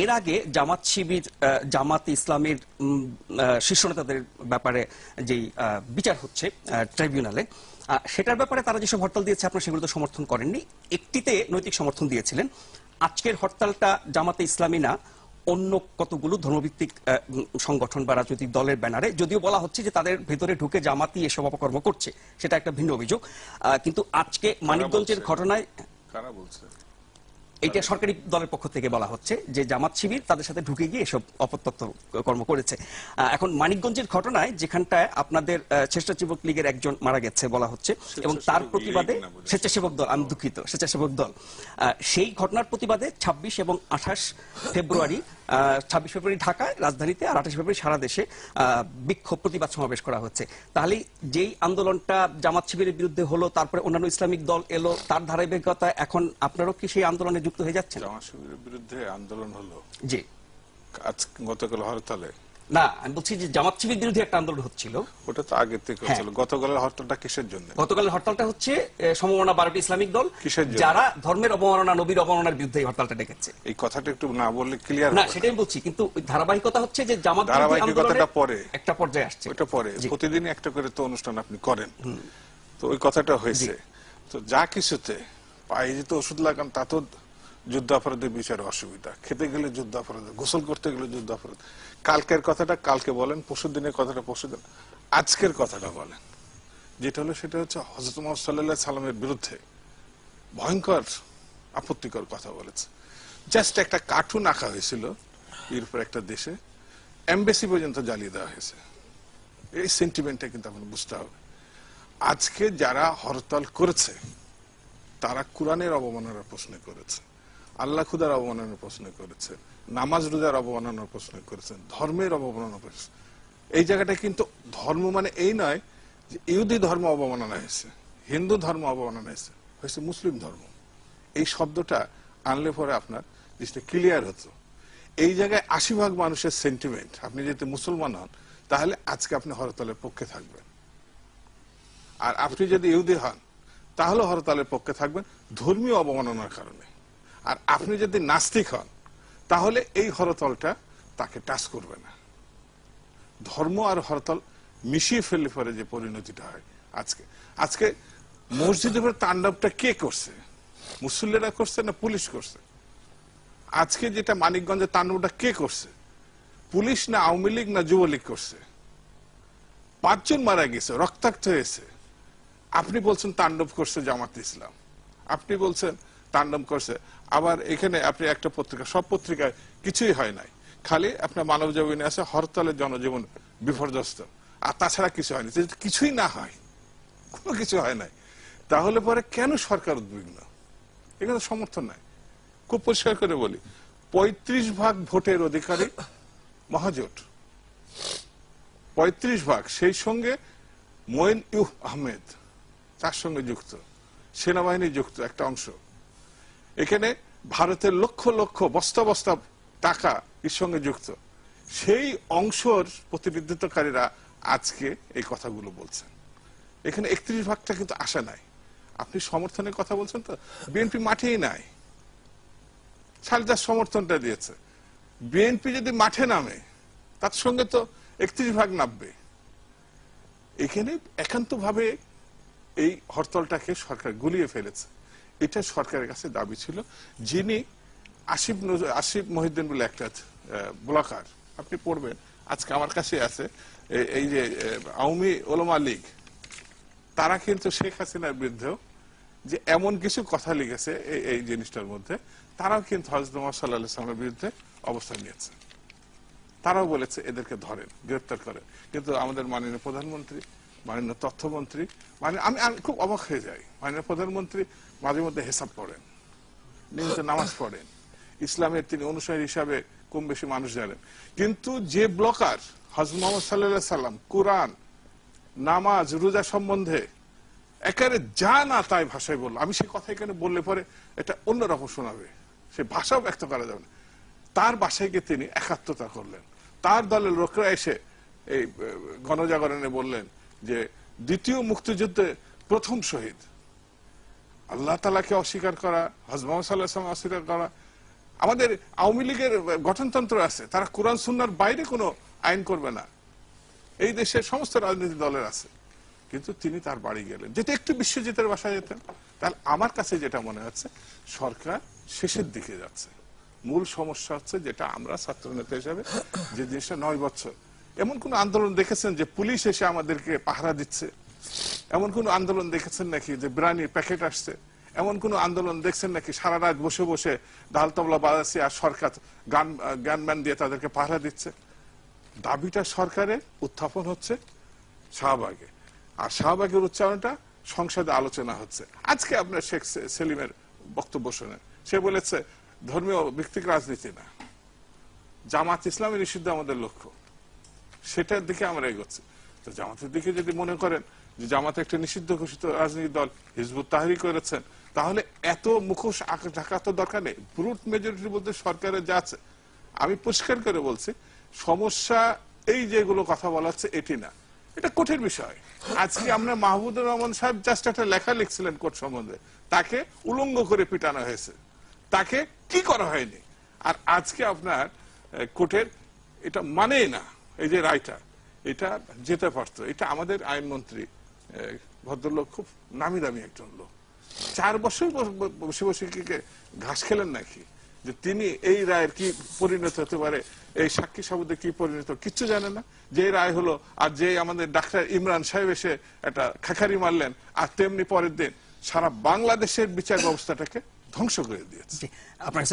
এর আগে জামাত শিবির জামাত ইসলামের শীর্ষ নেতাদের ব্যাপারে যেই বিচার হচ্ছে ট্রাইব্যুনালে, সেটার ব্যাপারে তারা যেসব হরতাল দিয়েছে আপনারা সেগুলো তো সমর্থন করেননি, একটিতে নৈতিক সমর্থন দিয়েছিলেন। আজকের হরতালটা জামাতে ইসলামী না, অন্য কতগুলো ধর্মভিত্তিক সংগঠন বা রাজনৈতিক দলের ব্যানারে, যদিও বলা হচ্ছে যে তাদের ভেতরে ঢুকে জামাতি এসব অপকর্ম করছে, সেটা একটা ভিন্ন অভিযোগ। কিন্তু আজকে মানিকগঞ্জের ঘটনায় কারা বলছে? এটা সরকারি দলের পক্ষ থেকে বলা হচ্ছে যে জামাত শিবির তাদের সাথে ঢুকে গিয়ে এসব অপতথ্য কর্ম করেছে। এখন মানিকগঞ্জের ঘটনায় যেখানটায় আপনাদের স্বেচ্ছাসেবক লীগের একজন মারা গেছে বলা হচ্ছে, এবং তার প্রতিবাদে স্বেচ্ছাসেবক দল, আমি দুঃখিত, স্বেচ্ছাসেবক দল, সেই ঘটনার প্রতিবাদে 26 এবং 28 ফেব্রুয়ারি 26 ফেব্রুয়ারি ঢাকায় রাজধানীতে আর 28 ফেব্রুয়ারি সারা দেশে বিক্ষোভ প্রতিবাদ সমাবেশ করা হচ্ছে। তাহলে যেই আন্দোলনটা জামাত শিবিরের বিরুদ্ধে হলো, তারপরে অন্যান্য ইসলামিক দল এলো, তার ধারাবাহিকতা এখন আপনারাও কি সেই আন্দোলনে যুক্ত হয়ে যাচ্ছেন? জামাত শিবিরের বিরুদ্ধে আন্দোলন হলো জি, আজ গতকাল হরতালে না, আমি বলছি যে জামাত শিবিরের বিরুদ্ধে একটা আন্দোলন হচ্ছিল, ওটা তো আগে থেকে হচ্ছিল। গতকালের হরতালটা কিসের জন্য? গতকালের হরতালটা হচ্ছে সমমনা 12টি ইসলামিক দল যারা ধর্মের অবমাননা, নবীর অবমাননার বিরুদ্ধে এই হরতালটা ডেকেছে। এই কথাটা একটু না বললে ক্লিয়ার না, সেটাই বলছি, কিন্তু ধারাবাহিকতা হচ্ছে যে জামাত ধারাবাহিকতাটা পরে একটা পর্যায়ে আসছে, ওটা পরে প্রতিদিনই একটা করে তো অনুষ্ঠান আপনি করেন, তো ওই কথাটা হয়েছে। তো যা কিছুতে পায়ে যেতে ওষুধ লাগান, তা তো যুদ্ধ অপরাধের বিচারে অসুবিধা, খেতে গেলে যুদ্ধ অপরাধ, গোসল করতে গেলে যুদ্ধ অপরাধ। কালকের কথাটা কালকে বলেন, পরশু দিনের কথাটা পরশু দিন, আজকের কথাটা বলেন। যেটা হলো সেটা হচ্ছে হযরত মুহাম্মদ সাল্লাল্লাহু আলাইহি সাল্লামের বিরুদ্ধে ভয়ঙ্কর আপত্তিকর কথা বলেছে। জাস্ট একটা কার্টুন আঁকা হয়েছিল ইউরোপের একটা দেশে, এমবাসি পর্যন্ত জ্বালিয়ে দেওয়া হয়েছে। এই সেন্টিমেন্টটা কিন্তু এখন বুঝতে হবে। আজকে যারা হরতাল করেছে তারা কোরআনের অবমাননার প্রশ্ন করেছে, আল্লাহ খুদার অবমাননার প্রশ্ন করেছে, নামাজ রোজার অবমাননার প্রশ্ন করেছেন, ধর্মের অবমাননা করেছে। এই জায়গাটা কিন্তু ধর্ম মানে এই নয় যে ইহুদি ধর্ম অবমাননা হয়েছে, হিন্দু ধর্ম অবমাননা হয়েছে, হয়েছে মুসলিম ধর্ম। এই শব্দটা আনলে পরে আপনার জিনিসটা ক্লিয়ার হতো। এই জায়গায় 80% মানুষের সেন্টিমেন্ট, আপনি যদি মুসলমান হন তাহলে আজকে আপনি হরতালের পক্ষে থাকবেন, আর আপনি যদি ইহুদি হন তাহলে হরতালের পক্ষে থাকবেন ধর্মীয় অবমাননার কারণে। আর আপনি যদি নাস্তিক হন তাহলে এই হরতালটা তাকে টাচ করবে না। ধর্ম আর হরতাল মিশিয়ে ফেললে পরে যে পরিণতিটা হয়, আজকে মসজিদের উপর তাণ্ডবটা কে করছে? মুসল্লিরা করছে না পুলিশ করছে? আজকে যেটা মানিকগঞ্জের তাণ্ডবটা কে করছে? পুলিশ না আওয়ামী লীগ না যুবলীগ করছে? 5 জন মারা গেছে, রক্তাক্ত হয়েছে। আপনি বলছেন তাণ্ডব করছে জামাত ইসলাম, আপনি বলছেন তাণ্ডব করছে। আবার এখানে আপনি একটা পত্রিকা, সব পত্রিকায় কিছুই হয় নাই, খালি আপনার মানব জীবনে আছে হরতালের জনজীবন বিপর্যস্ত, আর তাছাড়া কিছু হয়নি। কিছুই না হয়, কোনো কিছু হয় নাই, তাহলে পরে কেন সরকার উদ্বিগ্ন? এখানে সমর্থন নাই। খুব পরিষ্কার করে বলি, 35% ভোটের অধিকারী মহাজোট, 35%, সেই সঙ্গে মঈন আহমেদ তার সঙ্গে যুক্ত, সেনাবাহিনী যুক্ত একটা অংশ, এখানে ভারতের লক্ষ লক্ষ বস্তা বস্তা টাকা এর সঙ্গে যুক্ত। সেই অংশের প্রতিনিধিত্বকারীরা আজকে এই কথাগুলো বলছেন। এখানে 31%টা কিন্তু আসে নাই। আপনি সমর্থনের কথা বলছেন, তো বিএনপি মাঠেই নাই, সালদার সমর্থনটা দিয়েছে। বিএনপি যদি মাঠে নামে তার সঙ্গে তো 31% নামবে। এখানে একান্ত ভাবে এই হরতালটাকে সরকার গুলিয়ে ফেলেছে। এটা সরকারের কাছে দাবি ছিল। যিনি আসিফ মহিউদ্দিন বলে একটা ব্লকার, আপনি পড়বেন, আজকে আমার কাছে আছে, এই যে আওয়ামী ওলামা লীগ, তারা কিন্তু শেখ হাসিনার বিরুদ্ধেও যে এমন কিছু কথা লিখেছে এই জিনিসটার মধ্যে, তারাও কিন্তু হযরত মুহাম্মদ সাল্লাল্লাহু আলাইহি ওয়াসাল্লামের বিরুদ্ধে অবস্থান নিয়েছে। তারাও বলেছে এদেরকে ধরেন, গ্রেফতার করেন। কিন্তু আমাদের মাননীয় প্রধানমন্ত্রী, মাননীয় তথ্যমন্ত্রী, মানে আমি খুব অবাক হয়ে যাই, মাননীয় প্রধানমন্ত্রী মাঝে মধ্যে হিসাব পড়েন, নিয়মিত নামাজ পড়েন, ইসলামের তিনি অনুসারী হিসাবে কম বেশি মানুষ জানেন, কিন্তু যে ব্লকার হযরত মুহাম্মদ সাল্লাল্লাহু আলাইহি ওয়াসাল্লাম, কোরআন, নামাজ, রোজা সম্বন্ধে একেবারে যা না তাই ভাষায় বলল, আমি সেই কথা এখানে বললে পরে এটা অন্যরকম শোনাবে, সে ভাষাও ব্যক্ত করা যাবে না, তার বাসায় গিয়ে তিনি একাত্মতা করলেন। তার দলের লোকরা এসে এই গণজাগরণে বললেন যে দ্বিতীয় মুক্তিযুদ্ধে প্রথম শহীদ, আল্লাহ তাআলাকে অস্বীকার করা, হযরত মুহাম্মদ সাল্লাল্লাহু আলাইহি ওয়াসাল্লাম অস্বীকার করা, আমাদের আওয়ামী লীগের গঠনতন্ত্র আছে, তারা কোরআন সুন্নাহর বাইরে কোনো আইন করবে না, এই দেশের সমস্ত রাজনৈতিক দলের আছে। কিন্তু তিনি তার বাড়ি গেলেন, যেটা একটু বিশ্বজিতের বাসায় যেতেন। তাহলে আমার কাছে যেটা মনে হচ্ছে সরকার শেষের দিকে যাচ্ছে। মূল সমস্যা হচ্ছে যেটা আমরা ছাত্র নেতা হিসেবে যে জিনিসটা 9 বছর, এমন কোন আন্দোলন দেখেছেন যে পুলিশ এসে আমাদেরকে পাহারা দিচ্ছে? এমন কোন আন্দোলন দেখেছেন নাকি যে বিরানির প্যাকেট আসছে? এমন কোন আন্দোলন দেখছেন নাকি সারা রাত বসে বসে ঢাল তবলা বাজাচ্ছে আর সরকার গানম্যান দিয়ে তাদেরকে পাহারা দিচ্ছে? দাবিটা সরকারের উত্থাপন হচ্ছে শাহবাগে, আর শাহবাগের উচ্চারণটা সংসদে আলোচনা হচ্ছে। আজকে আপনার শেখ সেলিমের বক্তব্য শুনেন, সে বলেছে ধর্মীয় ব্যক্তিক রাজনীতি না, জামাত ইসলামী নিষিদ্ধ আমাদের লক্ষ্য, সেটার দিকে আমরা এগোচ্ছি। তো জামাতের দিকে যদি মনে করেন যে জামাত একটা নিষিদ্ধ ঘোষিত রাজনৈতিক দল, হিজবুত তাহরির করেছেন, তাহলে এত মুখোশ ঢাকা তো দরকার নেই। ব্রুট মেজরিটি বলতে সরকারের যা আছে, আমি পরিষ্কার করে বলছি, সমস্যা এই যেগুলো কথা বলা হচ্ছে এটি না, এটা কোর্টের বিষয়। আজকে আমরা মাহমুদুর রহমান সাহেব জাস্ট একটা লেখা লিখছিলেন কোর্ট সম্বন্ধে, তাকে উলঙ্গ করে পিটানো হয়েছে, তাকে কি করা হয়নি। আর আজকে আপনার কোর্টের এটা মানেই না, এই যে রায়টা, এটা যেতে পারতো। এটা আমাদের আইনমন্ত্রী ভদ্রলোক, খুব নামি দামি একজন লোক, 4 বছর বসে বসে কি ঘাস খেলেন নাকি যে তিনি এই রায়ের কি পরিণত হতে পারে, এই সাক্ষী সাবুদে কি পরিণত, কিচ্ছু জানে না। যে রায় হলো, আর যে আমাদের ডাক্তার ইমরান সাহেব এসে একটা খাখারি মারলেন, আর তেমনি পরের দিন সারা বাংলাদেশের বিচার ব্যবস্থাটাকে ধ্বংস করে দিয়েছে। আপনার